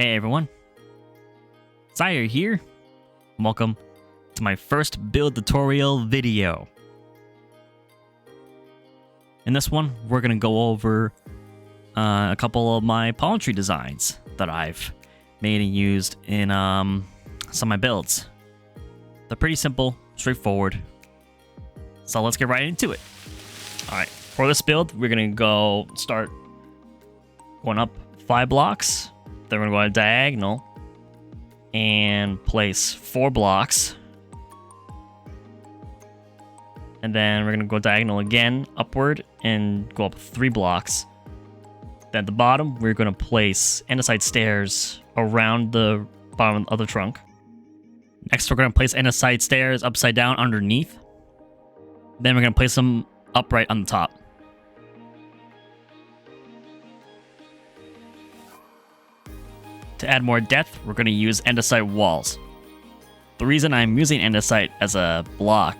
Hey everyone, Syhr here. Welcome to my first build tutorial video. In this one, we're going to go over a couple of my palm tree designs that I've made and used in some of my builds. They're pretty simple, straightforward. So let's get right into it. Alright, for this build, we're going to start going up 5 blocks. Then we're going to go diagonal and place 4 blocks. And then we're going to go diagonal again, upward, and go up 3 blocks. Then at the bottom, we're going to place andesite stairs around the bottom of the trunk. Next, we're going to place andesite stairs upside down underneath. Then we're going to place them upright on the top. To add more depth, we're going to use andesite walls. The reason I'm using andesite as a block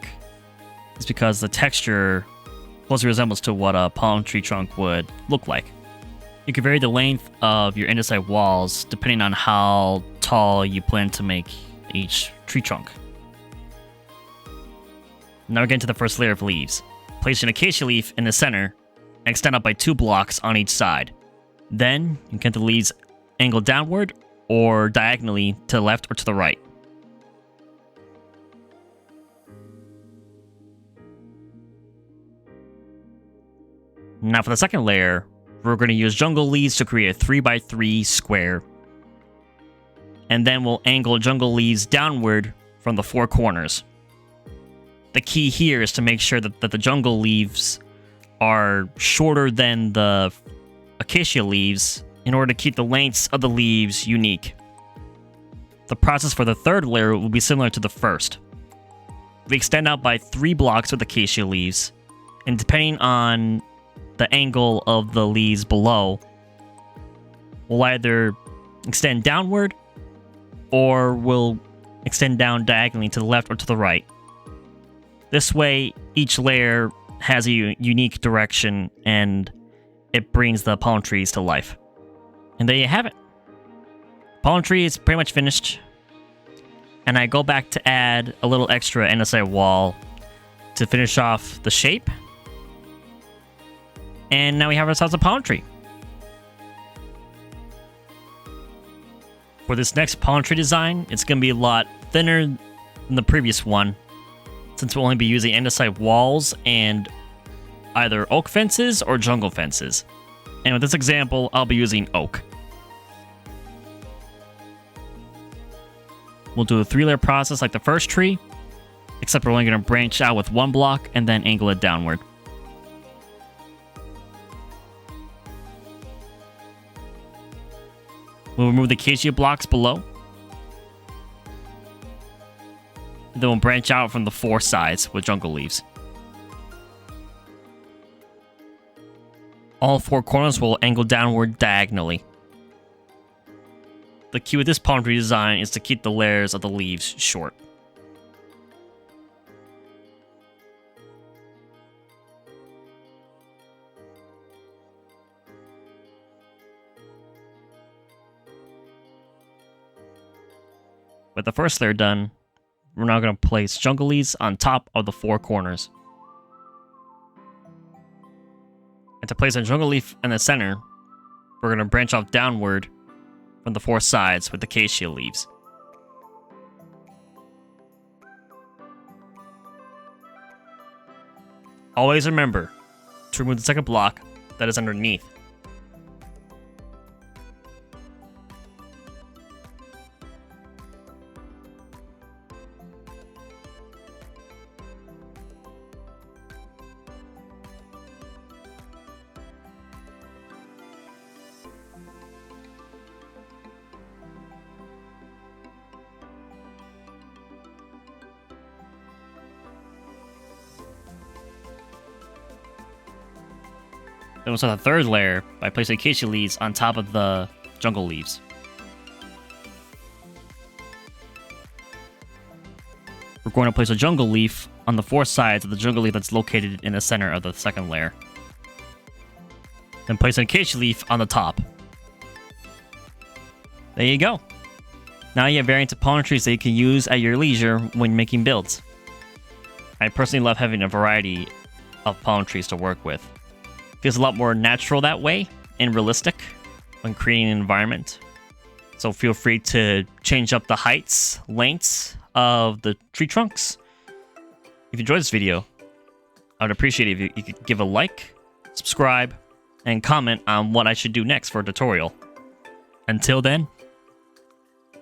is because the texture closely resembles to what a palm tree trunk would look like. You can vary the length of your andesite walls depending on how tall you plan to make each tree trunk. Now we're getting to the first layer of leaves. Place an acacia leaf in the center and extend up by 2 blocks on each side. Then you can get the leaves angled downward or diagonally to the left or to the right. Now for the second layer, we're going to use jungle leaves to create a 3x3 square. And then we'll angle jungle leaves downward from the 4 corners. The key here is to make sure that the jungle leaves are shorter than the acacia leaves in order to keep the lengths of the leaves unique. The process for the third layer will be similar to the first. We extend out by 3 blocks with acacia leaves, and depending on the angle of the leaves below, we'll either extend downward or we'll extend down diagonally to the left or to the right. This way, each layer has a unique direction and it brings the palm trees to life. And there you have it. Palm tree is pretty much finished. And I go back to add a little extra andesite wall to finish off the shape. And now we have ourselves a palm tree. For this next palm tree design, it's going to be a lot thinner than the previous one, since we'll only be using andesite walls and either oak fences or jungle fences. And with this example, I'll be using oak. We'll do a 3-layer process like the first tree, except we're only going to branch out with 1 block and then angle it downward. We'll remove the acacia blocks below. And then we'll branch out from the 4 sides with jungle leaves. All 4 corners will angle downward diagonally. The key with this palm tree design is to keep the layers of the leaves short. With the first layer done, we're now going to place jungle leaves on top of the 4 corners. And to place a jungle leaf in the center, we're going to branch off downward from the 4 sides with acacia leaves. Always remember to remove the second block that is underneath. Then we'll start the third layer by placing acacia leaves on top of the jungle leaves. We're going to place a jungle leaf on the 4 sides of the jungle leaf that's located in the center of the second layer. Then place an acacia leaf on the top. There you go. Now you have variants of palm trees that you can use at your leisure when making builds. I personally love having a variety of palm trees to work with. Feels a lot more natural that way and realistic when creating an environment. So feel free to change up the heights, lengths of the tree trunks. If you enjoyed this video, I would appreciate it if you could give a like, subscribe, and comment on what I should do next for a tutorial. Until then,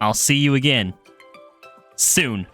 I'll see you again soon.